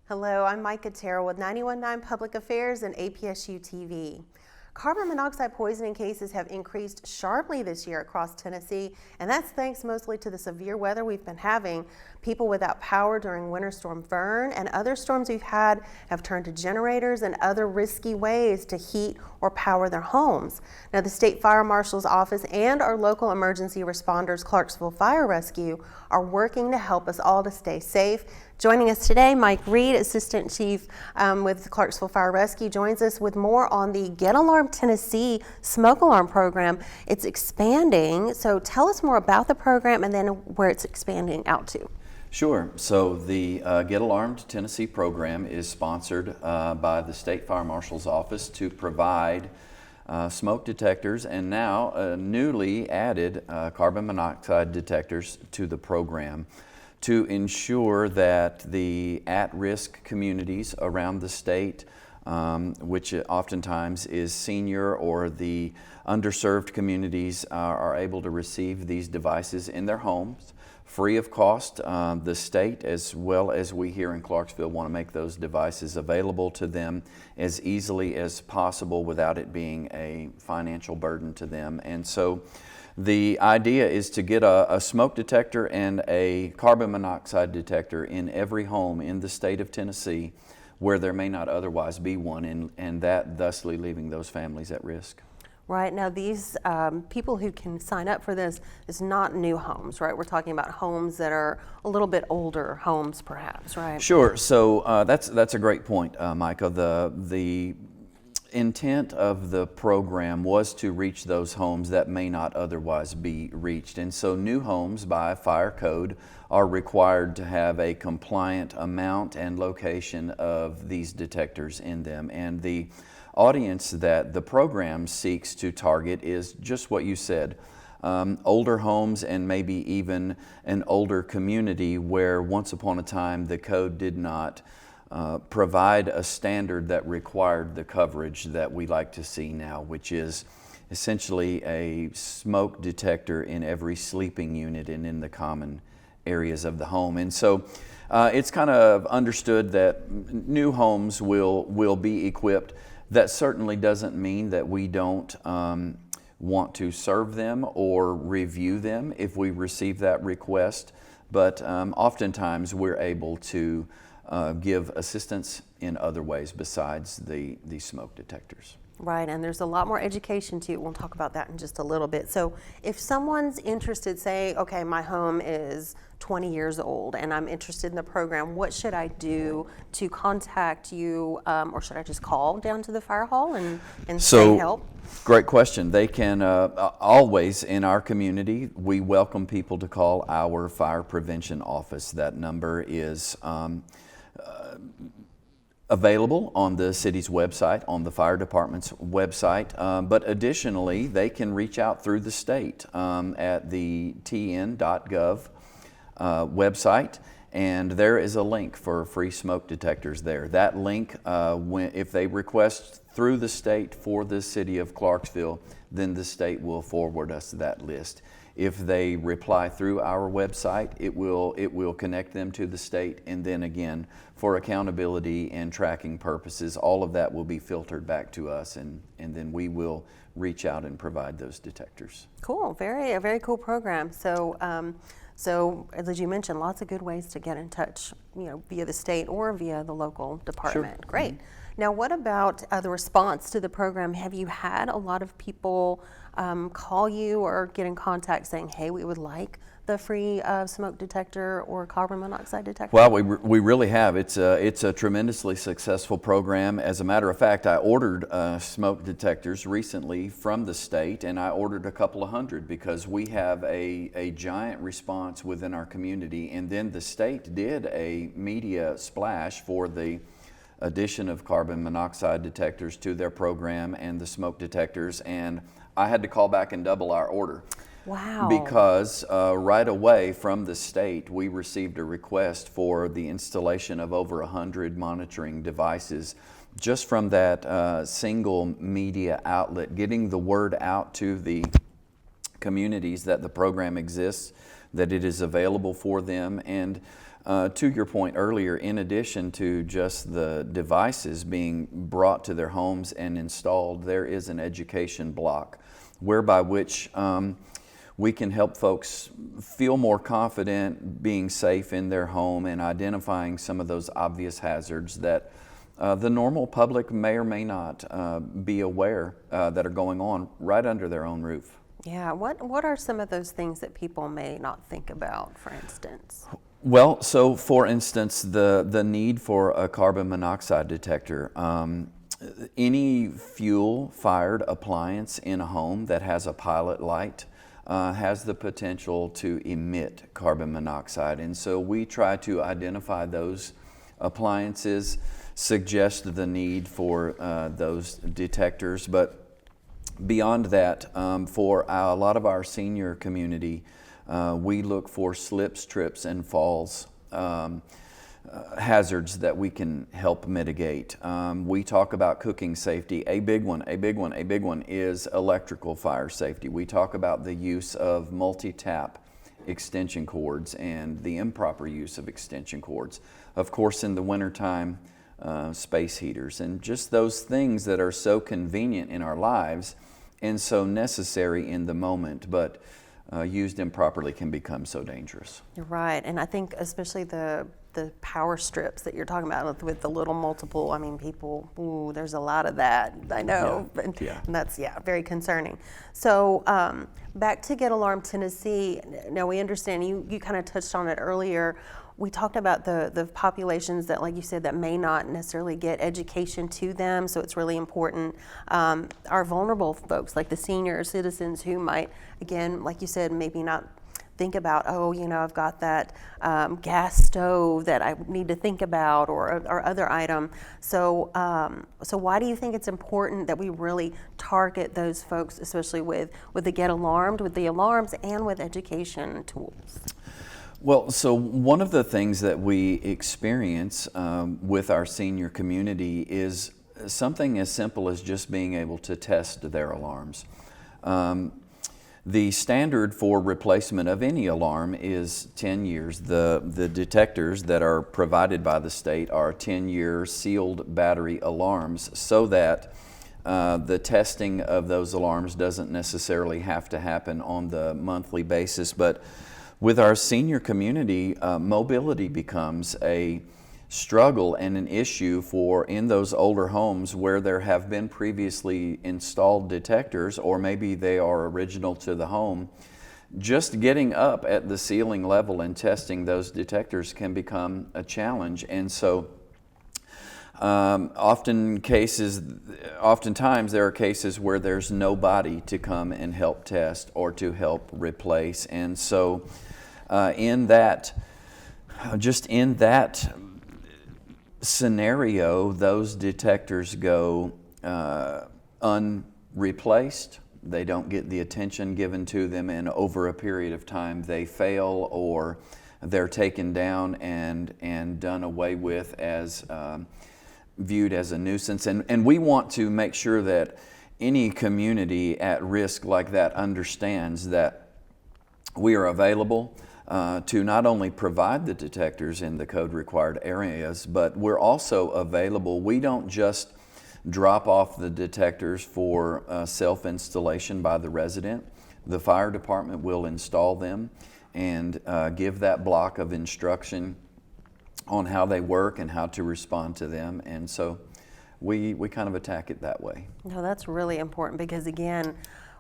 Hello, I'm Micca Terrell with 91.9 Public Affairs and APSU-TV. Carbon monoxide poisoning cases have increased sharply this year across Tennessee, and that's thanks mostly to the severe weather we've been having. People without power during Winter Storm Fern and other storms we've had have turned to generators and other risky ways to heat or power their homes. Now, the State Fire Marshal's Office and our local emergency responders, Clarksville Fire Rescue, are working to help us all to stay safe. Joining us today, Mike Reed, Assistant Chief with Clarksville Fire Rescue, joins us with more on the Get Alarm Tennessee Smoke Alarm Program. It's expanding, so tell us more about the program and then where it's expanding out to. Sure. So the Get Alarmed Tennessee program is sponsored by the State Fire Marshal's Office to provide smoke detectors and now newly added carbon monoxide detectors to the program to ensure that the at-risk communities around the state, which oftentimes is senior or the underserved communities, are able to receive these devices in their homes free of cost. The state, as well as we here in Clarksville, want to make those devices available to them as easily as possible without it being a financial burden to them. And so the idea is to get a smoke detector and a carbon monoxide detector in every home in the state of Tennessee where there may not otherwise be one, and that thusly leaving those families at risk. Right, now these people who can sign up for this is not new homes, right? We're talking about homes that are a little bit older homes perhaps, right? Sure, so that's a great point, Micah. The intent of the program was to reach those homes that may not otherwise be reached. And so new homes by fire code are required to have a compliant amount and location of these detectors in them. And the audience that the program seeks to target is just what you said. Older homes and maybe even an older community where once upon a time the code did not provide a standard that required the coverage that we like to see now, which is essentially a smoke detector in every sleeping unit and in the common areas of the home. And so it's kind of understood that new homes will be equipped. That certainly doesn't mean that we don't want to serve them or review them if we receive that request, but oftentimes we're able to give assistance in other ways besides the smoke detectors. Right, and there's a lot more education too. We'll talk about that in just a little bit. So if someone's interested, say, okay, my home is 20 years old and I'm interested in the program, what should I do to contact you, or should I just call down to the fire hall and say help? Great question. They can always, in our community, we welcome people to call our fire prevention office. That number is available on the city's website, on the fire department's website, but additionally they can reach out through the state at the tn.gov website, and there is a link for free smoke detectors there. That link, if they request through the state for the city of Clarksville, then the state will forward us that list. If they reply through our website, it will connect them to the state, and then again, for accountability and tracking purposes, all of that will be filtered back to us, and then we will reach out and provide those detectors. Cool, a very cool program. So, as you mentioned, lots of good ways to get in touch, via the state or via the local department. Sure. Great. Now, what about the response to the program? Have you had a lot of people call you or get in contact saying, hey, we would like the free smoke detector or carbon monoxide detector? Well, we really have. It's a tremendously successful program. As a matter of fact, I ordered smoke detectors recently from the state, and I ordered a couple of hundred because we have a giant response within our community. And then the state did a media splash for the addition of carbon monoxide detectors to their program and the smoke detectors, and I had to call back and double our order. Wow. Because right away from the state, we received a request for the installation of over 100 monitoring devices just from that single media outlet, getting the word out to the communities that the program exists, that it is available for them. And to your point earlier, in addition to just the devices being brought to their homes and installed, there is an education block whereby which we can help folks feel more confident being safe in their home and identifying some of those obvious hazards that the normal public may or may not be aware that are going on right under their own roof. Yeah, what are some of those things that people may not think about, for instance? Well, so for instance, the need for a carbon monoxide detector. Any fuel-fired appliance in a home that has a pilot light has the potential to emit carbon monoxide. And so we try to identify those appliances, suggest the need for those detectors. But beyond that, for a lot of our senior community, we look for slips, trips, and falls hazards that we can help mitigate. We talk about cooking safety. A big one is electrical fire safety. We talk about the use of multi-tap extension cords and the improper use of extension cords. Of course, in the wintertime, space heaters, and just those things that are so convenient in our lives and so necessary in the moment, but used improperly can become so dangerous. You're right, and I think especially the power strips that you're talking about with the little multiple, I mean, people, ooh, there's a lot of that, I know, and that's, very concerning. So back to Get Alarmed Tennessee, now we understand, you kind of touched on it earlier, we talked about the populations that, like you said, that may not necessarily get education to them, so it's really important. Our vulnerable folks, like the senior citizens who might, again, like you said, maybe not think about, oh, I've got that gas stove that I need to think about, or other item. So why do you think it's important that we really target those folks, especially with the Get Alarmed, with the alarms, and with education tools? Well, so one of the things that we experience with our senior community is something as simple as just being able to test their alarms. The standard for replacement of any alarm is 10 years. The detectors that are provided by the state are 10-year sealed battery alarms, so that the testing of those alarms doesn't necessarily have to happen on the monthly basis. But with our senior community, mobility becomes a struggle and an issue in those older homes where there have been previously installed detectors, or maybe they are original to the home. Just getting up at the ceiling level and testing those detectors can become a challenge. And so oftentimes there are cases where there's nobody to come and help test or to help replace. And so in that scenario, those detectors go unreplaced. They don't get the attention given to them, and over a period of time they fail, or they're taken down and done away with as viewed as a nuisance. And we want to make sure that any community at risk like that understands that we are available to not only provide the detectors in the code required areas, but we're also available. We don't just drop off the detectors for self-installation by the resident. The fire department will install them and give that block of instruction on how they work and how to respond to them. And so we kind of attack it that way. No, that's really important, because again,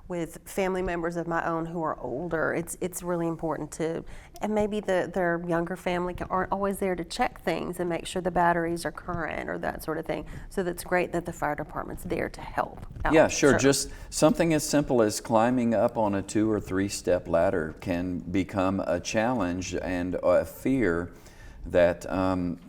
with family members of my own who are older, it's really important to, and maybe their younger family aren't always there to check things and make sure the batteries are current or that sort of thing. So that's great that the fire department's there to help out. Yeah, sure. Just something as simple as climbing up on a 2 or 3 step ladder can become a challenge and a fear that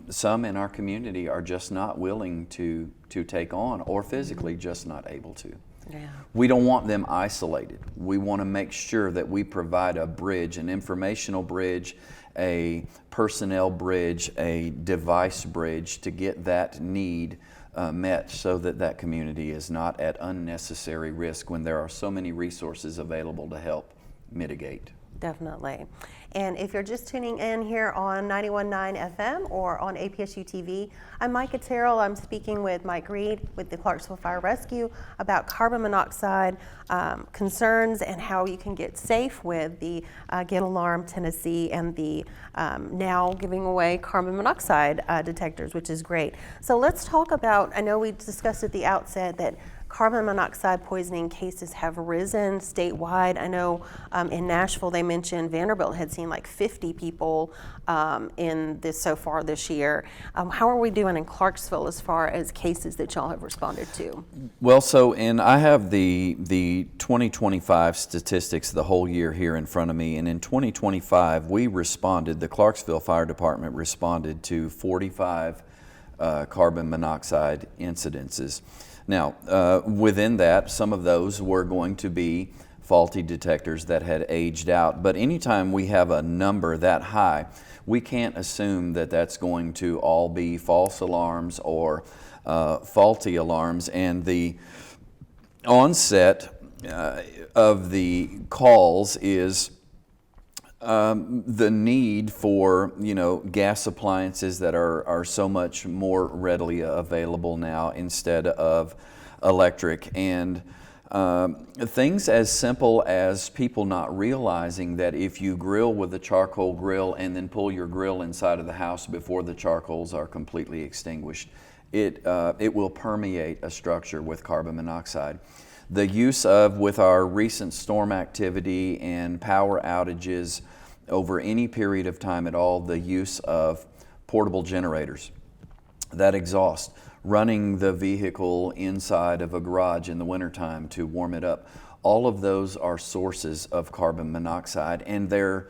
some in our community are just not willing to take on, or physically just not able to. Yeah. We don't want them isolated. We want to make sure that we provide a bridge, an informational bridge, a personnel bridge, a device bridge to get that need met, so that that community is not at unnecessary risk when there are so many resources available to help mitigate. Definitely. And if you're just tuning in here on 91.9 FM or on APSU-TV, I'm Micca Terrell. I'm speaking with Mike Reed with the Clarksville Fire Rescue about carbon monoxide concerns and how you can get safe with the Get Alarm Tennessee and the now giving away carbon monoxide detectors, which is great. So let's talk about, I know we discussed at the outset that carbon monoxide poisoning cases have risen statewide. I know in Nashville they mentioned Vanderbilt had seen like 50 people in this so far this year. How are we doing in Clarksville as far as cases that y'all have responded to? Well, I have the 2025 statistics the whole year here in front of me, and in 2025 the Clarksville Fire Department responded to 45 carbon monoxide incidences. Now, within that, some of those were going to be faulty detectors that had aged out. But anytime we have a number that high, we can't assume that that's going to all be false alarms or faulty alarms. And the onset of the calls is the need for gas appliances that are so much more readily available now instead of electric, and things as simple as people not realizing that if you grill with a charcoal grill and then pull your grill inside of the house before the charcoals are completely extinguished, it will permeate a structure with carbon monoxide. The use of, with our recent storm activity and power outages over any period of time at all, the use of portable generators that exhaust, running the vehicle inside of a garage in the wintertime to warm it up, all of those are sources of carbon monoxide, and they're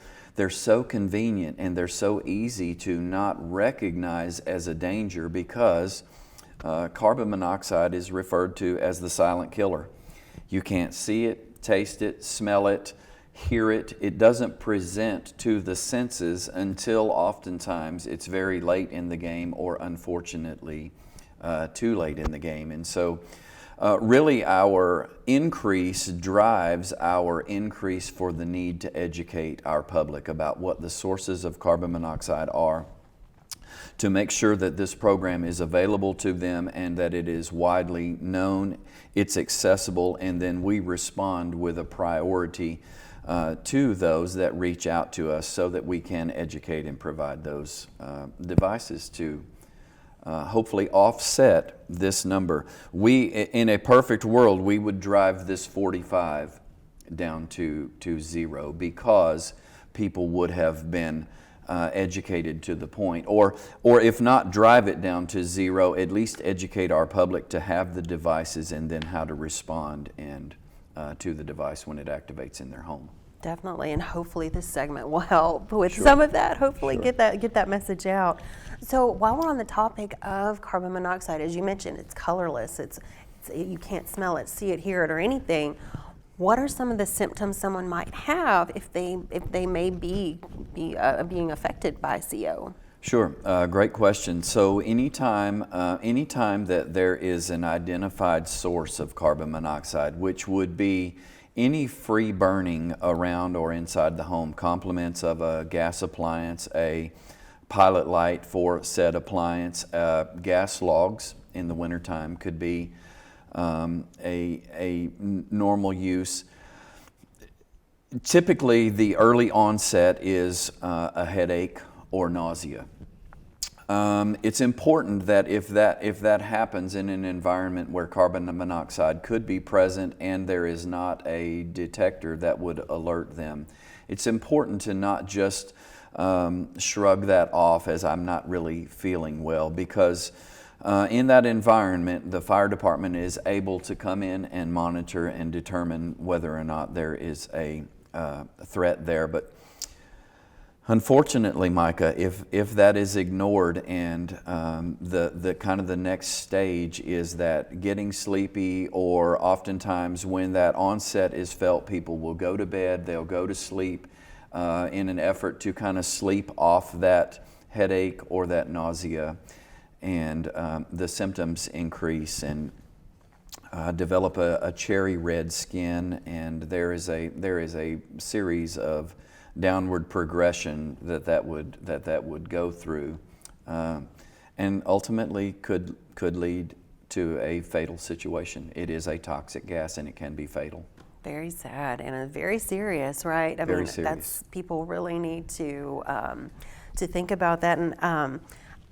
so convenient and they're so easy to not recognize as a danger because carbon monoxide is referred to as the silent killer. You can't see it, taste it, smell it, hear it. It doesn't present to the senses until oftentimes it's very late in the game, or unfortunately too late in the game. And so really our increase drives our increase for the need to educate our public about what the sources of carbon monoxide are, to make sure that this program is available to them and that it is widely known, it's accessible, and then we respond with a priority to those that reach out to us so that we can educate and provide those devices to hopefully offset this number. In a perfect world, we would drive this 45 down to zero because people would have been educated to the point, or if not drive it down to zero, at least educate our public to have the devices and then how to respond and to the device when it activates in their home. Definitely, and hopefully this segment will help with some of that. Hopefully get that message out. So while we're on the topic of carbon monoxide, as you mentioned, it's colorless. It's you can't smell it, see it, hear it, or anything. What are some of the symptoms someone might have if they may be being affected by CO? Sure, great question. So anytime that there is an identified source of carbon monoxide, which would be any free burning around or inside the home, complements of a gas appliance, a pilot light for said appliance, gas logs in the wintertime could be a normal use. Typically, the early onset is a headache or nausea. It's important that if that happens in an environment where carbon monoxide could be present and there is not a detector that would alert them, it's important to not just shrug that off as I'm not really feeling well, because in that environment, the fire department is able to come in and monitor and determine whether or not there is a threat there. But unfortunately, Micah, if that is ignored and the kind of the next stage is that getting sleepy, or oftentimes when that onset is felt, people will go to bed, they'll go to sleep in an effort to kind of sleep off that headache or that nausea, and the symptoms increase. And develop a cherry red skin, and there is a series of downward progression that would go through, and ultimately could lead to a fatal situation. It is a toxic gas, and it can be fatal. Very sad and very serious, right? Very serious. People really need to think about that. And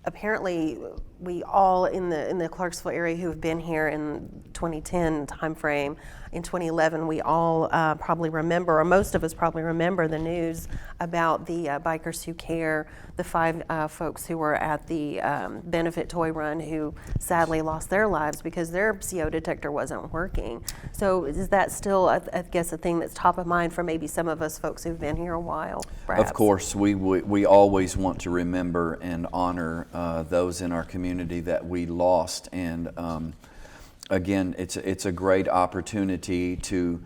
apparently, we all in the Clarksville area who have been here in 2010 timeframe, in 2011, we all probably remember, or most of us probably remember, the news about the Bikers Who Care, the 5 folks who were at the benefit toy run who sadly lost their lives because their CO detector wasn't working. So is that still, I guess, a thing that's top of mind for maybe some of us folks who've been here a while, perhaps? Of course, we always want to remember and honor those in our community that we lost, and again, it's a great opportunity to,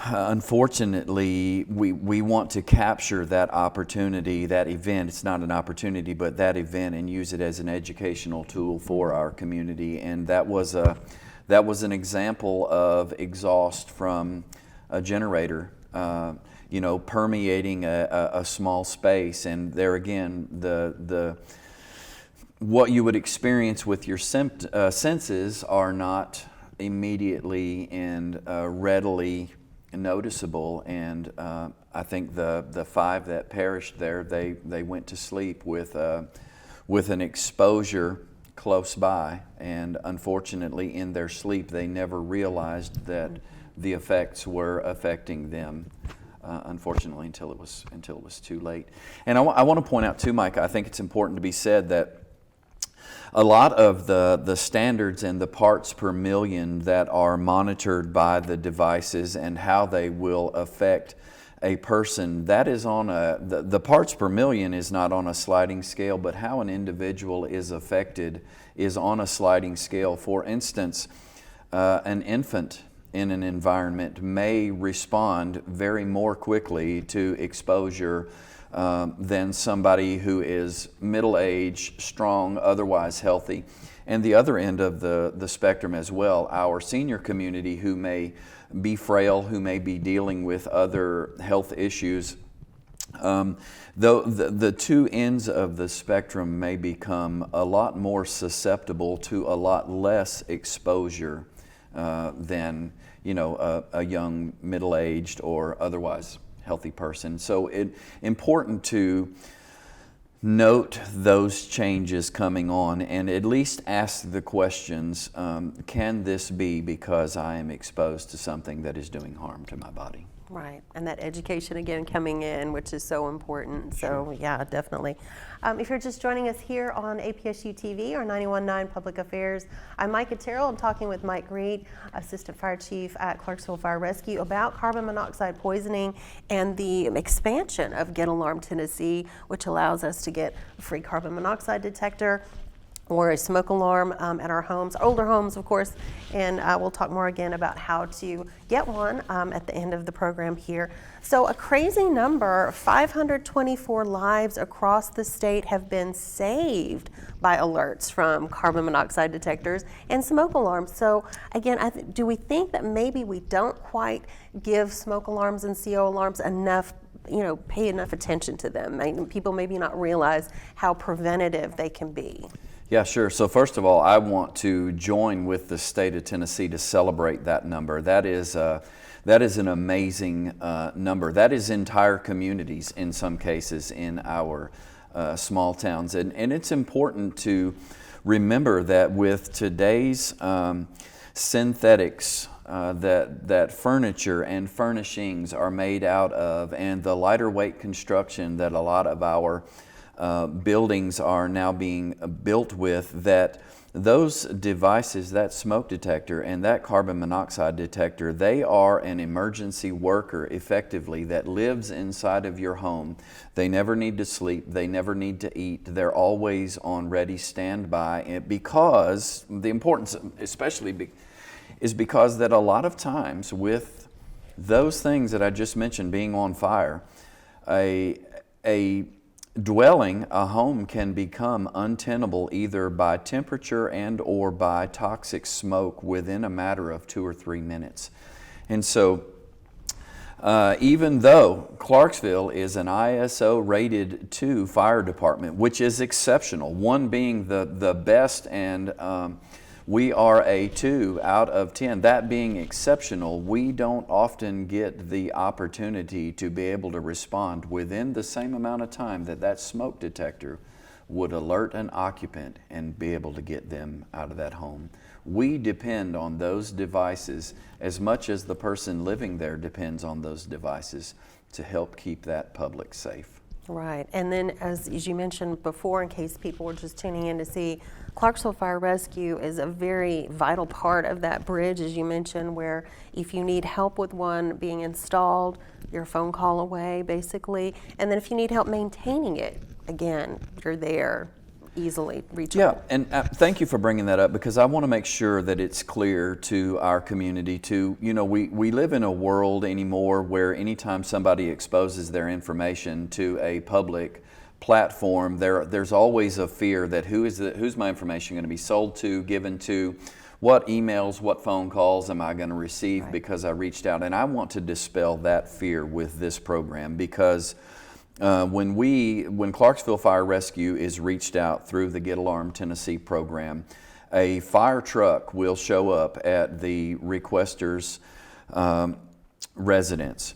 unfortunately, we want to capture that opportunity, that event. It's not an opportunity, but that event, and use it as an educational tool for our community. And that was an example of exhaust from a generator, permeating a small space. And there again, what you would experience with your senses are not immediately and readily noticeable. And I think the 5 that perished there, they went to sleep with an exposure close by, and unfortunately in their sleep they never realized that the effects were affecting them. Unfortunately, until it was too late. And I want to point out too, Micah, I think it's important to be said that a lot of the standards and the parts per million that are monitored by the devices and how they will affect a person, that is on the parts per million is not on a sliding scale, but how an individual is affected is on a sliding scale. For instance, an infant in an environment may respond very more quickly to exposure than somebody who is middle-aged, strong, otherwise healthy. And the other end of the spectrum as well, our senior community who may be frail, who may be dealing with other health issues. The two ends of the spectrum may become a lot more susceptible to a lot less exposure than a young, middle-aged, or otherwise healthy person. So it's important to note those changes coming on and at least ask the questions, can this be because I am exposed to something that is doing harm to my body? Right, and that education again coming in, which is so important. Sure. So yeah, definitely. If you're just joining us here on APSU-TV or 91.9 Public Affairs, I'm Micca Terrell. I'm talking with Mike Reed, Assistant Fire Chief at Clarksville Fire Rescue, about carbon monoxide poisoning and the expansion of Get Alarm Tennessee, which allows us to get a free carbon monoxide detector or a smoke alarm at our homes, older homes, of course, and we'll talk more again about how to get one at the end of the program here. So a crazy number, 524 lives across the state have been saved by alerts from carbon monoxide detectors and smoke alarms. So again, do we think that maybe we don't quite give smoke alarms and CO alarms enough, pay enough attention to them? People maybe not realize how preventative they can be. Yeah, sure. So first of all, I want to join with the state of Tennessee to celebrate that number. That is an amazing number. That is entire communities in some cases in our small towns. And it's important to remember that with today's synthetics that furniture and furnishings are made out of, and the lighter weight construction that a lot of our buildings are now being built with, that those devices, that smoke detector and that carbon monoxide detector, they are an emergency worker effectively that lives inside of your home. They never need to sleep, they never need to eat, they're always on ready standby, because the importance especially is because that a lot of times with those things that I just mentioned being on fire, a dwelling, a home can become untenable either by temperature and or by toxic smoke within a matter of 2 or 3 minutes. And so even though Clarksville is an ISO rated 2 fire department, which is exceptional, 1 being the best, and we are a 2 out of 10. That being exceptional, we don't often get the opportunity to be able to respond within the same amount of time that that smoke detector would alert an occupant and be able to get them out of that home. We depend on those devices as much as the person living there depends on those devices to help keep that public safe. Right, and then as you mentioned before, in case people were just tuning in to see, Clarksville Fire Rescue is a very vital part of that bridge, as you mentioned, where if you need help with one being installed, you're a phone call away, basically, and then if you need help maintaining it, again, you're there, easily reachable. Yeah, and thank you for bringing that up, because I want to make sure that it's clear to our community to, we live in a world anymore where anytime somebody exposes their information to a public platform, there's always a fear that who's my information going to be sold to, given to, what emails, what phone calls am I going to receive because I reached out. And I want to dispel that fear with this program, because when Clarksville Fire Rescue is reached out through the Get Alarm Tennessee program, a fire truck will show up at the requester's residence.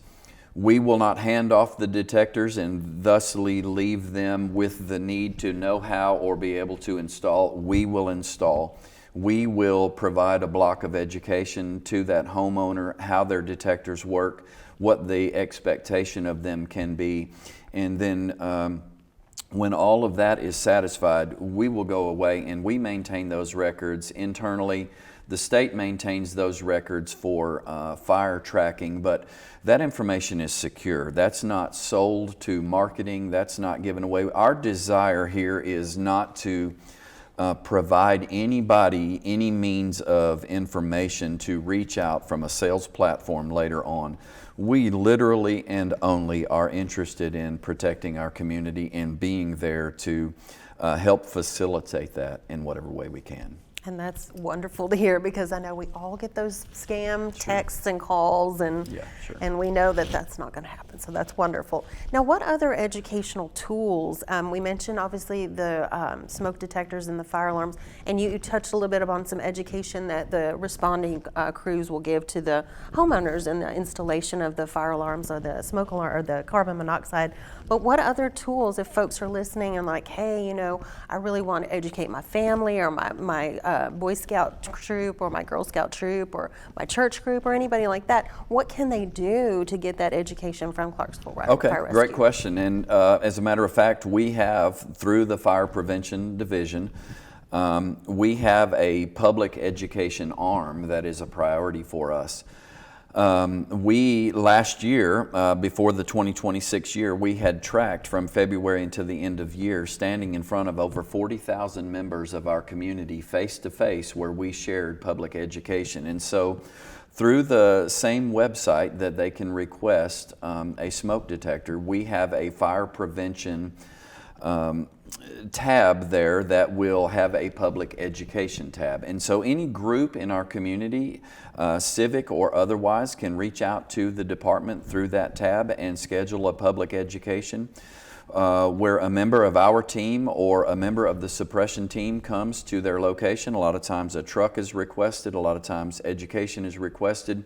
We will not hand off the detectors and thusly leave them with the need to know how or be able to install. We will install. We will provide a block of education to that homeowner, how their detectors work, what the expectation of them can be. And then when all of that is satisfied, we will go away and we maintain those records internally. The state maintains those records for fire tracking, but that information is secure. That's not sold to marketing. That's not given away. Our desire here is not to provide anybody any means of information to reach out from a sales platform later on. We literally and only are interested in protecting our community and being there to help facilitate that in whatever way we can. And that's wonderful to hear, because I know we all get those scam texts and calls, and and we know that that's not going to happen. So that's wonderful. Now, what other educational tools? We mentioned obviously the smoke detectors and the fire alarms, and you touched a little bit on some education that the responding crews will give to the homeowners in the installation of the fire alarms or the smoke alarm or the carbon monoxide. But what other tools, if folks are listening and like, hey, I really want to educate my family or my Boy Scout troop or my Girl Scout troop or my church group or anybody like that, what can they do to get that education from Clarksville Fire Rescue? Okay, great question. And as a matter of fact, we have, through the Fire Prevention Division, we have a public education arm that is a priority for us. We last year, before the 2026 year, we had tracked from February until the end of year, standing in front of over 40,000 members of our community face to face, where we shared public education. And so through the same website that they can request a smoke detector, we have a fire prevention tab there that will have a public education tab. And so any group in our community, civic or otherwise, can reach out to the department through that tab and schedule a public education where a member of our team or a member of the suppression team comes to their location. A lot of times a truck is requested, a lot of times education is requested.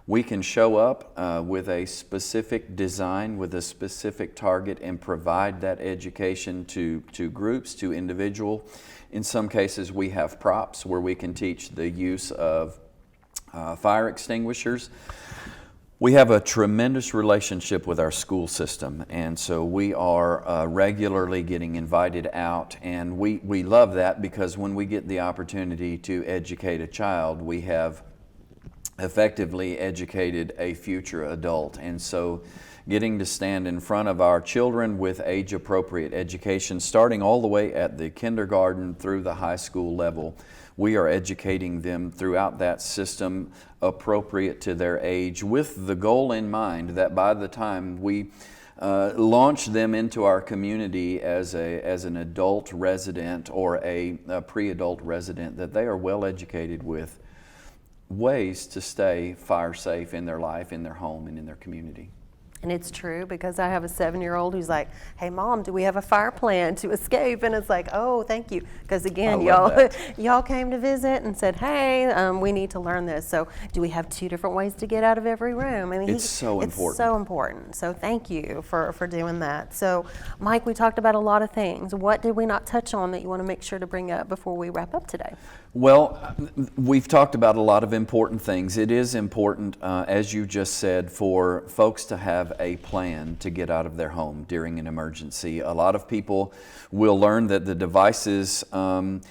We can show up with a specific design, with a specific target, and provide that education to groups, to individual. In some cases, we have props where we can teach the use of fire extinguishers. We have a tremendous relationship with our school system, and so we are regularly getting invited out, and we love that, because when we get the opportunity to educate a child, we have effectively educated a future adult. And so getting to stand in front of our children with age-appropriate education, starting all the way at the kindergarten through the high school level, we are educating them throughout that system appropriate to their age, with the goal in mind that by the time we launch them into our community as an adult resident or a pre-adult resident, that they are well educated with ways to stay fire safe in their life, in their home, and in their community. And it's true, because I have a 7-year-old who's like, hey Mom, do we have a fire plan to escape? And it's like, oh, thank you. Because again, y'all came to visit and said, hey, we need to learn this. So do we have 2 different ways to get out of every room? I mean, it's so important. It's so important. So thank you for doing that. So Mike, we talked about a lot of things. What did we not touch on that you want to make sure to bring up before we wrap up today? Well, we've talked about a lot of important things. It is important, as you just said, for folks to have a plan to get out of their home during an emergency. A lot of people will learn that the devices alert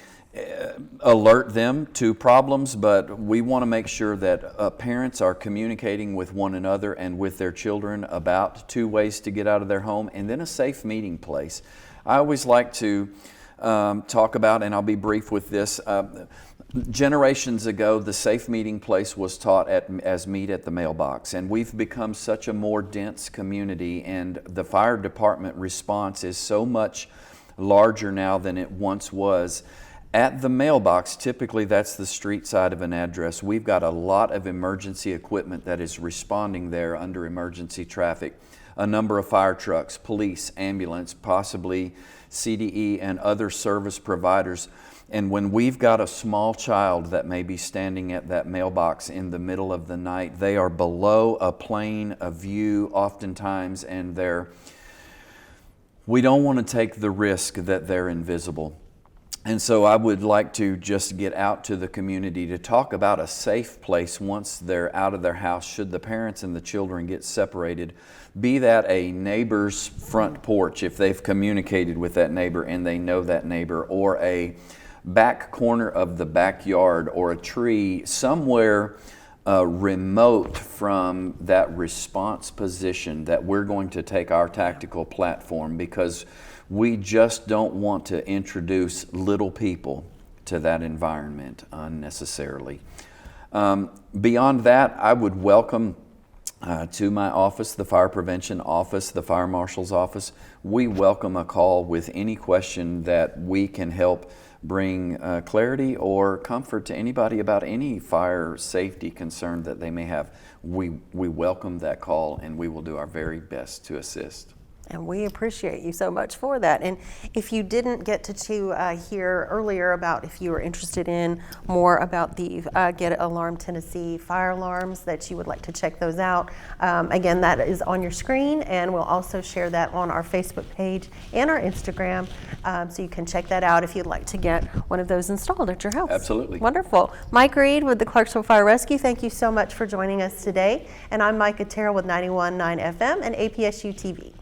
them to problems, but we want to make sure that parents are communicating with one another and with their children about 2 ways to get out of their home, and then a safe meeting place. I always like to talk about, and I'll be brief with this, generations ago, the safe meeting place was taught as meet at the mailbox, and we've become such a more dense community, and the fire department response is so much larger now than it once was. At the mailbox, typically that's the street side of an address. We've got a lot of emergency equipment that is responding there under emergency traffic. A number of fire trucks, police, ambulance, possibly CDE and other service providers. And when we've got a small child that may be standing at that mailbox in the middle of the night, they are below a plane of view oftentimes, and we don't want to take the risk that they're invisible. And so I would like to just get out to the community to talk about a safe place once they're out of their house, should the parents and the children get separated. Be that a neighbor's front porch, if they've communicated with that neighbor and they know that neighbor, or a back corner of the backyard, or a tree somewhere remote from that response position that we're going to take our tactical platform, because we just don't want to introduce little people to that environment unnecessarily. Beyond that, I would welcome to my office, the Fire Prevention Office, the Fire Marshal's office. We welcome a call with any question that we can help bring clarity or comfort to anybody about any fire safety concern that they may have. We welcome that call, and we will do our very best to assist. And we appreciate you so much for that. And if you didn't get to hear earlier about, if you were interested in more about the Get Alarm Tennessee fire alarms, that you would like to check those out, again, that is on your screen, and we'll also share that on our Facebook page and our Instagram, so you can check that out if you'd like to get one of those installed at your house. Absolutely. Wonderful. Mike Reed with the Clarksville Fire Rescue, thank you so much for joining us today. And I'm Micca Terrell with 91.9 FM and APSU-TV.